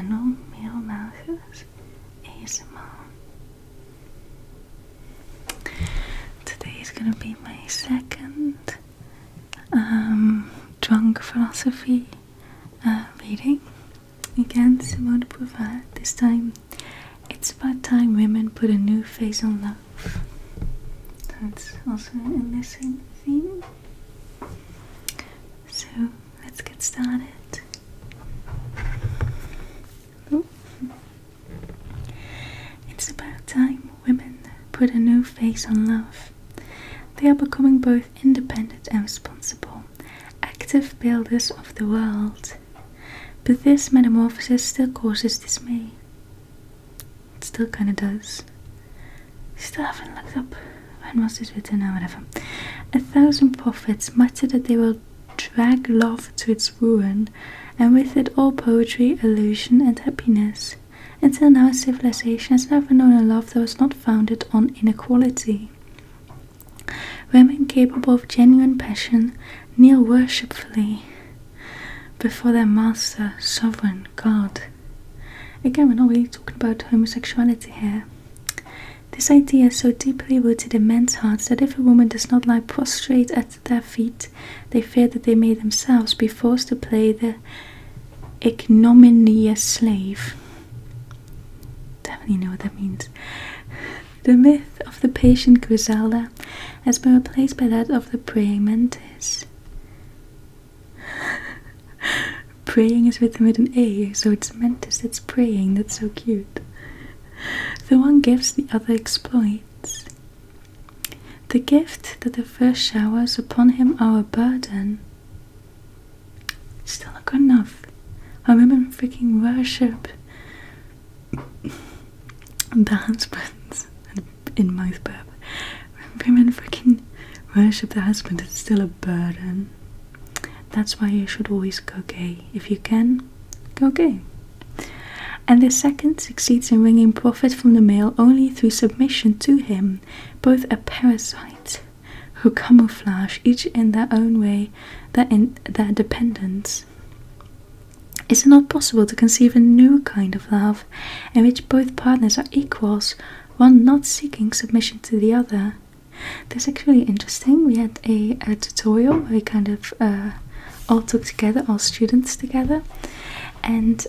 channel, Male Malchus ASMR. Today is gonna be my second drunk philosophy reading. Again, Simone de Beauvoir. This time, it's about time women put a new face on love. That's also in the same theme. So let's get started. It's about time women put a new face on love. They are becoming both independent and responsible, active builders of the world. But this metamorphosis still causes dismay. It still kinda does. Still haven't looked up when was this written or whatever. 1,000 prophets mutter that they will drag love to its ruin, and with it all poetry, illusion, and happiness. Until now, civilization has never known a love that was not founded on inequality. Women capable of genuine passion kneel worshipfully before their master, sovereign God. Again, we're not really talking about homosexuality here. This idea is so deeply rooted in men's hearts that if a woman does not lie prostrate at their feet, they fear that they may themselves be forced to play the ignominious slave. Definitely know what that means. The myth of the patient Griselda has been replaced by that of the praying mantis. Praying is written with an A, so it's mantis that's praying. That's so cute. The one gives, the other exploits. The gift that the first showers upon him are a burden. Still not good enough. Our women freaking worship the husbands. In mouth burp. Women freaking worship the husband. It's still a burden. That's why you should always go gay. If you can, go gay. And the second succeeds in wringing profit from the male only through submission to him, both a parasite who camouflage each in their own way their dependence. Is it not possible to conceive a new kind of love in which both partners are equals, one not seeking submission to the other? This is actually interesting. We had a tutorial where we kind of all took together, all students together, and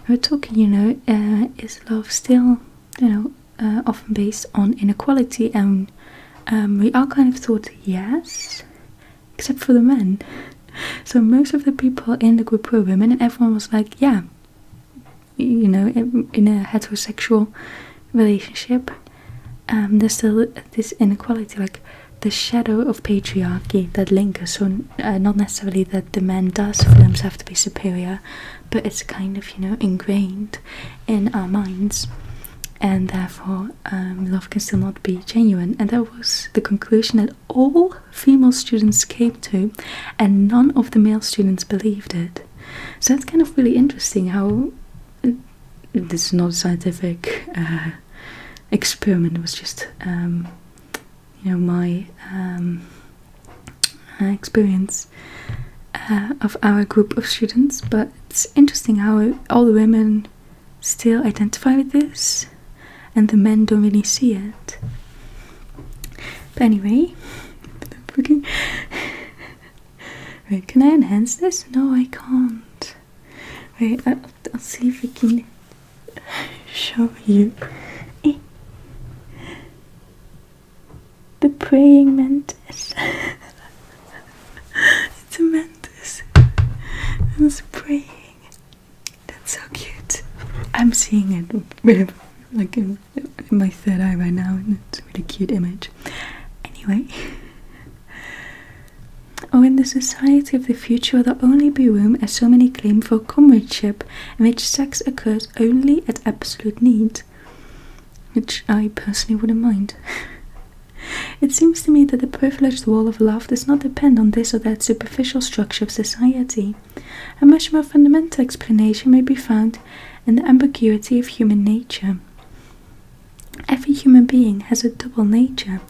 we were talking, is love still, often based on inequality? And we all kind of thought yes, except for the men. So most of the people in the group were women, and everyone was like, yeah, in a heterosexual relationship, there's still this inequality, like the shadow of patriarchy that lingers. So not necessarily that the man does feel himself to be superior, but it's kind of, ingrained in our minds, and therefore love can still not be genuine. And that was the conclusion that all female students came to, and none of the male students believed it. So that's kind of really interesting how this is not a scientific experiment. It was just my experience of our group of students. But it's interesting how all the women still identify with this and the men don't really see it. But anyway, freaking wait, can I enhance this? No, I can't. Wait, I'll see if I can show you. The praying mantis. It's a mantis. It's praying. That's so cute. I'm seeing it with, like in my third eye right now, and it's a really cute image. Anyway. Or in the society of the future, will there only be room, as so many claim, for comradeship, in which sex occurs only at absolute need? Which I personally wouldn't mind. It seems to me that the privileged wall of love does not depend on this or that superficial structure of society. A much more fundamental explanation may be found in the ambiguity of human nature. Every human being has a double nature,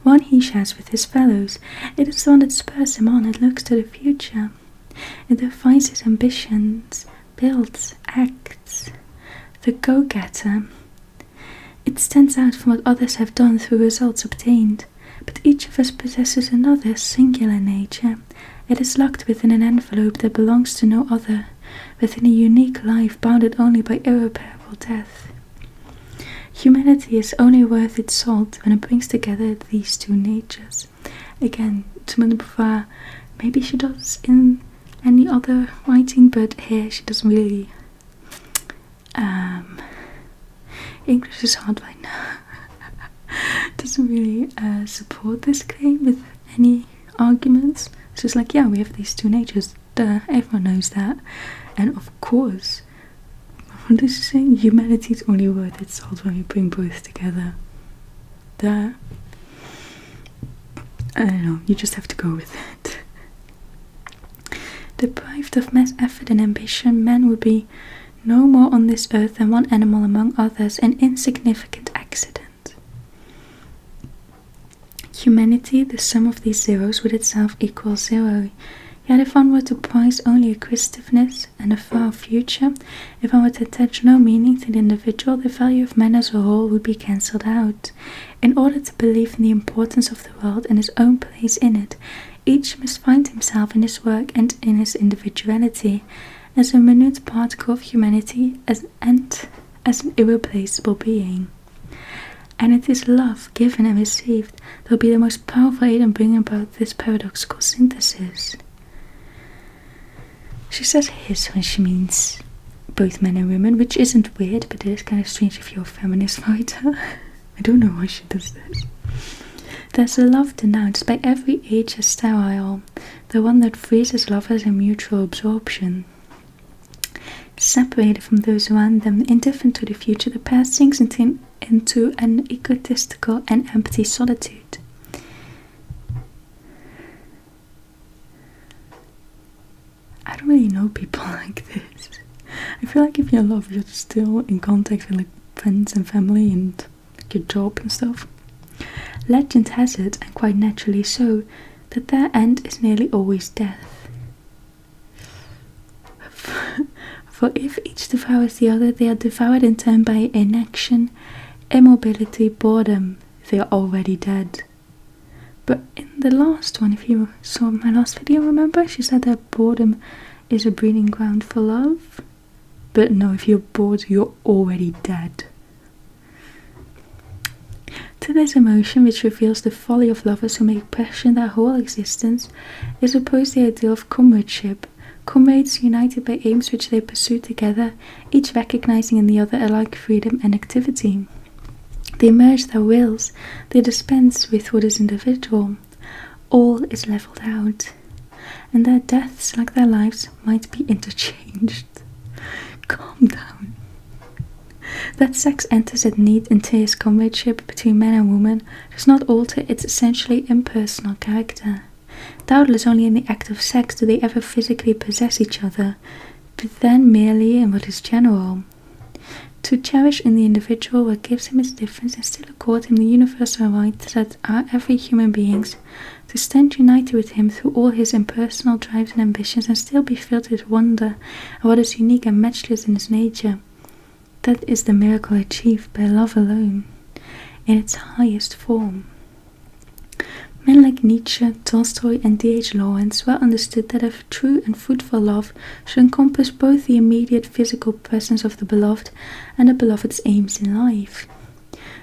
one he shares with his fellows. It is the one that spurs him on and looks to the future. It defines his ambitions, builds, acts, the go-getter. It stands out from what others have done through results obtained, but each of us possesses another singular nature. It is locked within an envelope that belongs to no other, within a unique life bounded only by irreparable death. Humanity is only worth its salt when it brings together these two natures. Again, Simone de Beauvoir, maybe she does in any other writing, but here she doesn't really. English is hard right now. Doesn't really support this claim with any arguments. It's just like, yeah, we have these two natures. Duh, everyone knows that. And of course, what is she saying? Humanity is only worth its salt when we bring both together. Duh. I don't know, you just have to go with it. Deprived of mass effort and ambition, man would be no more on this earth than one animal among others, an insignificant accident. Humanity, the sum of these zeros, would itself equal zero. Yet if one were to prize only acquisitiveness and a far future, if one were to attach no meaning to the individual, the value of man as a whole would be cancelled out. In order to believe in the importance of the world and his own place in it, each must find himself in his work and in his individuality, as a minute particle of humanity and as an irreplaceable being. And it is love, given and received, that will be the most powerful aid in bringing about this paradoxical synthesis. She says his when she means both men and women, which isn't weird, but it is kind of strange if you're a feminist writer. I don't know why she does this. There's a love denounced by every age as sterile, the one that freezes lovers in mutual absorption. Separated from those around them, indifferent to the future, the past sinks into an egotistical and empty solitude. I don't really know people like this. I feel like if you're in love, you're still in contact with like friends and family and like, your job and stuff. Legend has it, and quite naturally so, that their end is nearly always death. For if each devours the other, they are devoured in turn by inaction, immobility, boredom. They are already dead. But in the last one, if you saw my last video, remember? She said that boredom is a breeding ground for love. But no, if you're bored, you're already dead. To this emotion, which reveals the folly of lovers who make passion their whole existence, is opposed the ideal of comradeship. Comrades united by aims which they pursue together, each recognizing in the other alike freedom and activity. They merge their wills, they dispense with what is individual. All is levelled out, and their deaths, like their lives, might be interchanged. Calm down. That sex enters at need into his comradeship between man and woman does not alter its essentially impersonal character. Doubtless only in the act of sex do they ever physically possess each other, but then merely in what is general. To cherish in the individual what gives him his difference and still accord him the universal rights that are every human being's, to stand united with him through all his impersonal drives and ambitions and still be filled with wonder at what is unique and matchless in his nature. That is the miracle achieved by love alone, in its highest form. Men like Nietzsche, Tolstoy and D.H. Lawrence well understood that a true and fruitful love should encompass both the immediate physical presence of the beloved and the beloved's aims in life.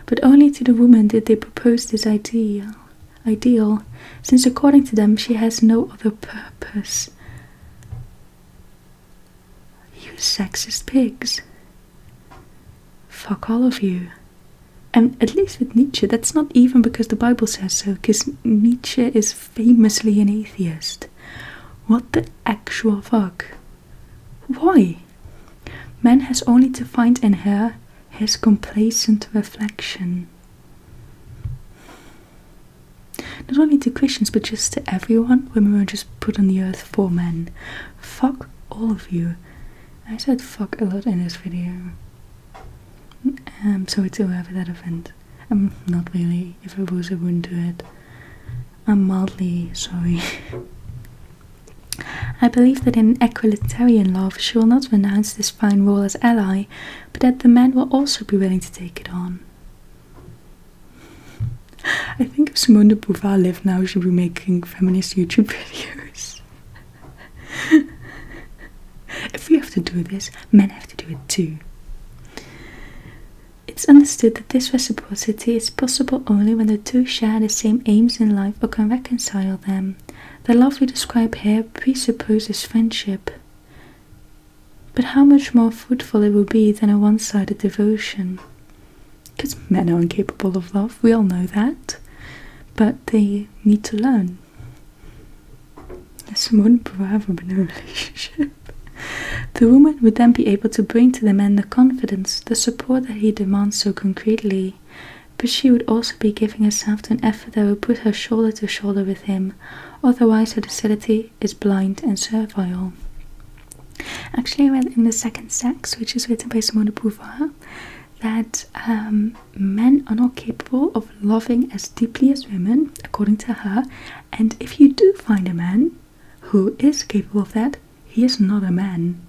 But only to the woman did they propose this ideal, since according to them she has no other purpose. You sexist pigs. Fuck all of you. And at least with Nietzsche, that's not even because the Bible says so, because Nietzsche is famously an atheist. What the actual fuck? Why? Man has only to find in her his complacent reflection. Not only to Christians, but just to everyone. Women were just put on the earth for men. Fuck all of you. I said fuck a lot in this video. Sorry to whoever that offended. Not really. If I was, I wouldn't do it. I'm mildly sorry. I believe that in equalitarian love she will not renounce this fine role as ally, but that the man will also be willing to take it on. I think if Simone de Beauvoir lived now, she'd be making feminist YouTube videos. If we have to do this, men have to do it too. It's understood that this reciprocity is possible only when the two share the same aims in life or can reconcile them. The love we describe here presupposes friendship. But how much more fruitful it will be than a one-sided devotion? Because men are incapable of love, we all know that. But they need to learn. Simone de Beauvoir have been in a relationship. The woman would then be able to bring to the man the confidence, the support that he demands so concretely, but she would also be giving herself to an effort that would put her shoulder to shoulder with him, otherwise her docility is blind and servile. Actually, I read in The Second Sex, which is written by Simone de Beauvoir, that men are not capable of loving as deeply as women, according to her, and if you do find a man who is capable of that, he is not a man.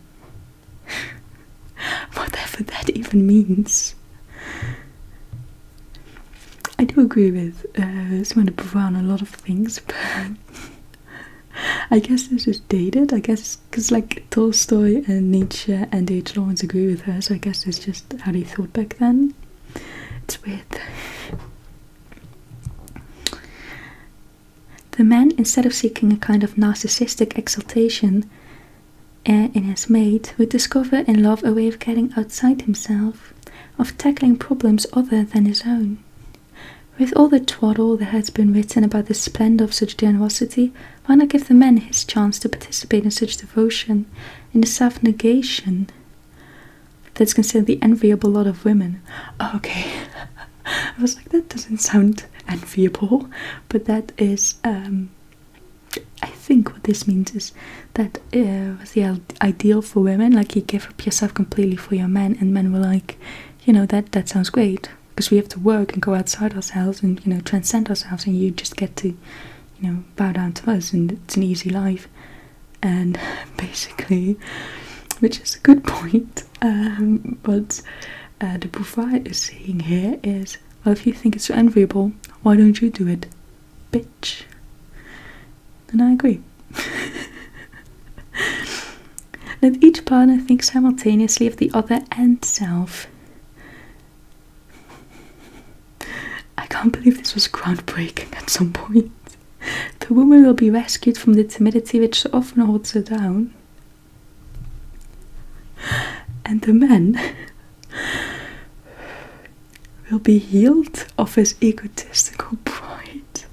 Whatever that even means. I do agree with Simone de Beauvoir on a lot of things, but I guess this is dated. I guess because like Tolstoy and Nietzsche and H. Lawrence agree with her, so I guess it's just how they thought back then. It's weird. The man, instead of seeking a kind of narcissistic exaltation in his mate, would discover in love a way of getting outside himself, of tackling problems other than his own. With all the twaddle that has been written about the splendour of such generosity, why not give the man his chance to participate in such devotion, in the self-negation that's considered the enviable lot of women? Oh, okay. I was like, that doesn't sound enviable, but that is, I think what this means is that was the ideal for women, like you give up yourself completely for your man, and men were like, you know, that sounds great, because we have to work and go outside ourselves and, you know, transcend ourselves, and you just get to, you know, bow down to us, and it's an easy life. And basically, which is a good point, but de Beauvoir is saying here is, well, if you think it's so enviable, why don't you do it, bitch? And I agree. Let each partner think simultaneously of the other and self. I can't believe this was groundbreaking at some point. The woman will be rescued from the timidity which so often holds her down. And the man will be healed of his egotistical pride.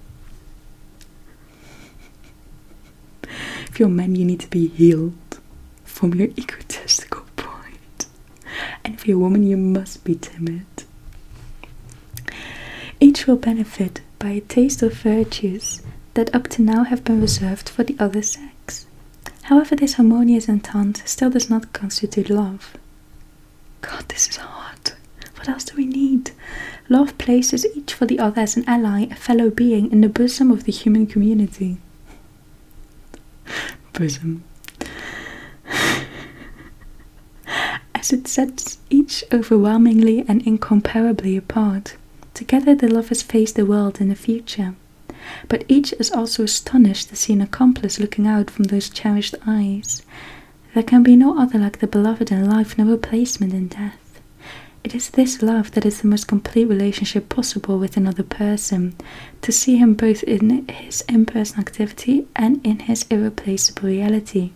If you're a man, you need to be healed from your egotistical pride. And if you're a woman, you must be timid. Each will benefit by a taste of virtues that up to now have been reserved for the other sex. However, this harmonious entente still does not constitute love. God, this is hard. What else do we need? Love places each for the other as an ally, a fellow being in the bosom of the human community. Bosom. As it sets each overwhelmingly and incomparably apart. Together the lovers face the world in the future. But each is also astonished to see an accomplice looking out from those cherished eyes. There can be no other like the beloved in life, no replacement in death. It is this love that is the most complete relationship possible with another person, to see him both in his impersonal activity and in his irreplaceable reality,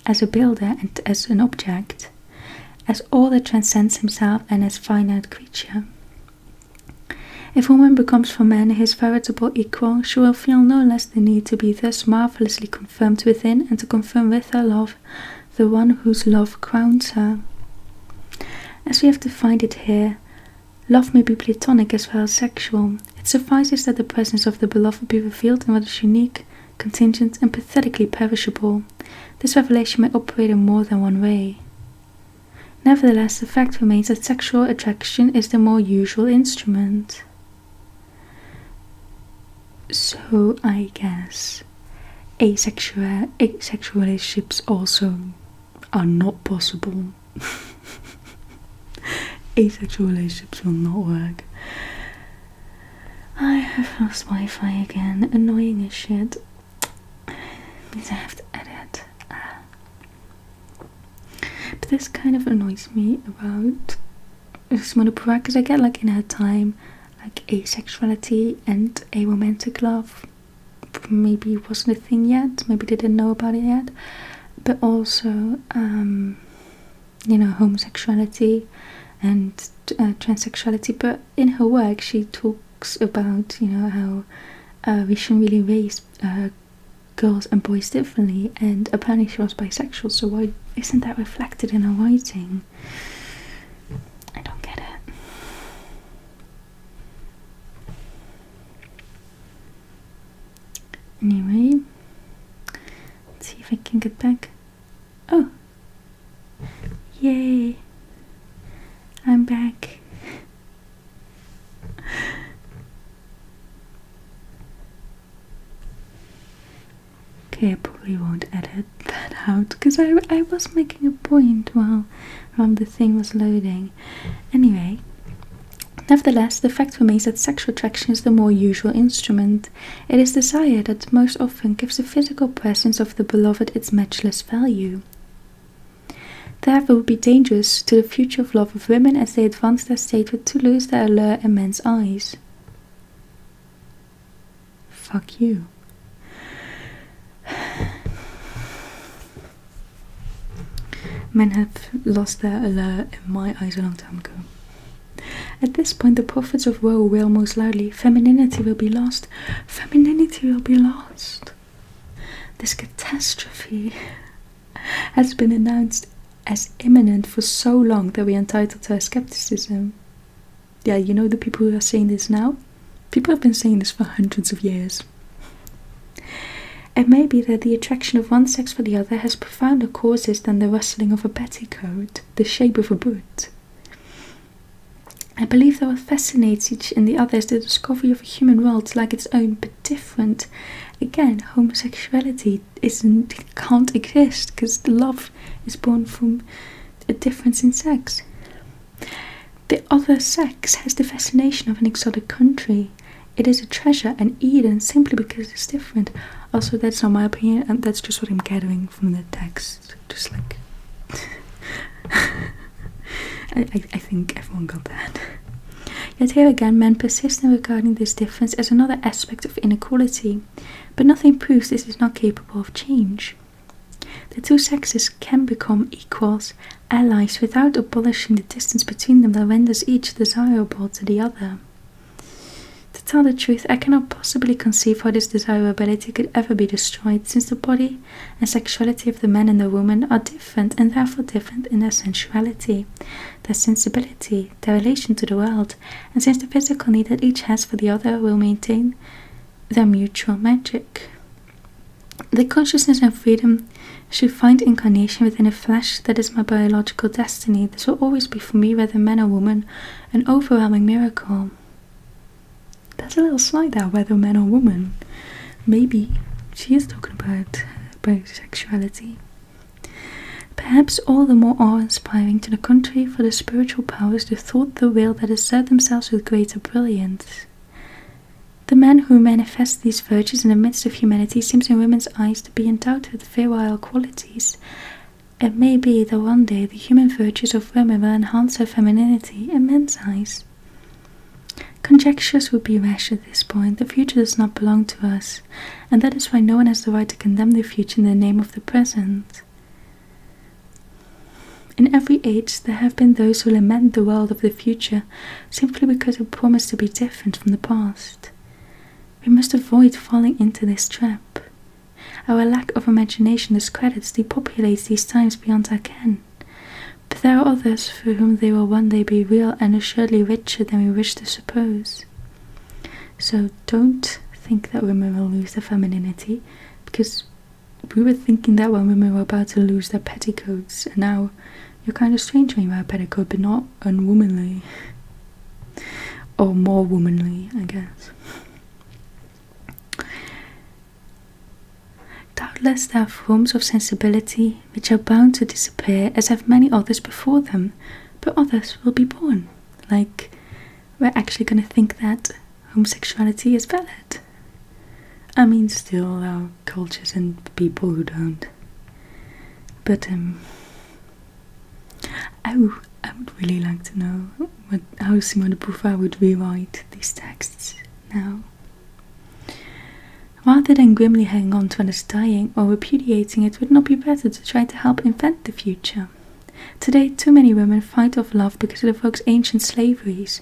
as a builder and as an object, as all that transcends himself and as finite creature. If woman becomes for man his veritable equal, she will feel no less the need to be thus marvellously confirmed within and to confirm with her love the one whose love crowns her. As we have defined it here, love may be platonic as well as sexual. It suffices that the presence of the beloved be revealed in what is unique, contingent, and pathetically perishable. This revelation may operate in more than one way. Nevertheless, the fact remains that sexual attraction is the more usual instrument. So, I guess, asexual relationships also are not possible. Asexual relationships will not work. I have lost Wi-Fi again. Annoying as shit. Means I have to edit. But this kind of annoys me about Simone de Beauvoir, because I get like in her time, like asexuality and aromantic love maybe wasn't a thing yet. Maybe they didn't know about it yet. But also, homosexuality and transsexuality. But in her work, she talks about, how we shouldn't really raise girls and boys differently. And apparently she was bisexual, so why isn't that reflected in her writing? I don't get it. Anyway, let's see if I can get back. Oh, yay, I'm back. Okay, I probably won't edit that out because I was making a point while the thing was loading. Anyway, nevertheless, the fact remains that sexual attraction is the more usual instrument. It is desire that most often gives the physical presence of the beloved its matchless value. Therefore, it would be dangerous to the future of love of women as they advance their statehood to lose their allure in men's eyes. Fuck you. Men have lost their allure in my eyes a long time ago. At this point, the prophets of woe wail most loudly, femininity will be lost. Femininity will be lost. This catastrophe has been announced as imminent for so long that we are entitled to our skepticism. Yeah, you know the people who are saying this now? People have been saying this for hundreds of years. It may be that the attraction of one sex for the other has profounder causes than the rustling of a petticoat, the shape of a boot. I believe that what fascinates each and the other is the discovery of a human world like its own, but different. Again, homosexuality can't exist because love is born from a difference in sex. The other sex has the fascination of an exotic country. It is a treasure and Eden simply because it's different. Also, that's not my opinion, and that's just what I'm gathering from the text. Just like I think everyone got that. Yet here again, men persist in regarding this difference as another aspect of inequality, but nothing proves this is not capable of change. The two sexes can become equals, allies, without abolishing the distance between them that renders each desirable to the other. To tell the truth, I cannot possibly conceive how this desirability could ever be destroyed, since the body and sexuality of the man and the woman are different, and therefore different in their sensuality, their sensibility, their relation to the world, and since the physical need that each has for the other will maintain their mutual magic. The consciousness and freedom should find incarnation within a flesh that is my biological destiny. This will always be for me, whether man or woman, an overwhelming miracle. That's a little slight there, whether man or woman. Maybe she is talking about bisexuality. Perhaps all the more awe-inspiring to the contrary for the spiritual powers, the thought, the will that assert themselves with greater brilliance. The man who manifests these virtues in the midst of humanity seems in women's eyes to be endowed with virile qualities. It may be that one day the human virtues of women will enhance her femininity in men's eyes. Conjectures would be rash at this point. The future does not belong to us, and that is why no one has the right to condemn the future in the name of the present. In every age there have been those who lament the world of the future simply because it promised to be different from the past. We must avoid falling into this trap. Our lack of imagination discredits, depopulates these times beyond our ken. But there are others for whom they will one day be real and assuredly richer than we wish to suppose. So don't think that women will lose their femininity, because we were thinking that when women were about to lose their petticoats, and now you're kind of strange when you wear a petticoat, but not unwomanly. Or more womanly, I guess. Doubtless there are forms of sensibility which are bound to disappear, as have many others before them, but others will be born. Like, we're actually gonna think that homosexuality is valid. I mean, still, there are cultures and people who don't. But, I would really like to know how Simone de Beauvoir would rewrite these texts now. Rather than grimly hanging on to others dying or repudiating it, would it not be better to try to help invent the future? Today, too many women fight off love because it evokes ancient slaveries,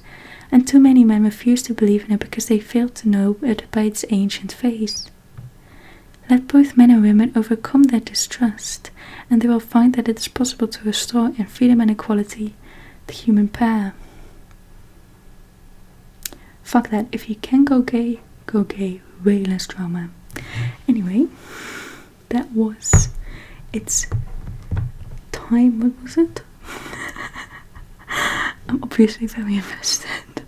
and too many men refuse to believe in it because they fail to know it by its ancient face. Let both men and women overcome their distrust, and they will find that it is possible to restore in freedom and equality the human pair. Fuck that, if you can go gay, way less drama. Anyway, that was It's Time, what was it? I'm obviously very invested.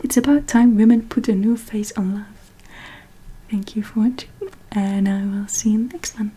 It's about time women put a new face on love. Thank you for watching, and I will see you in the next one.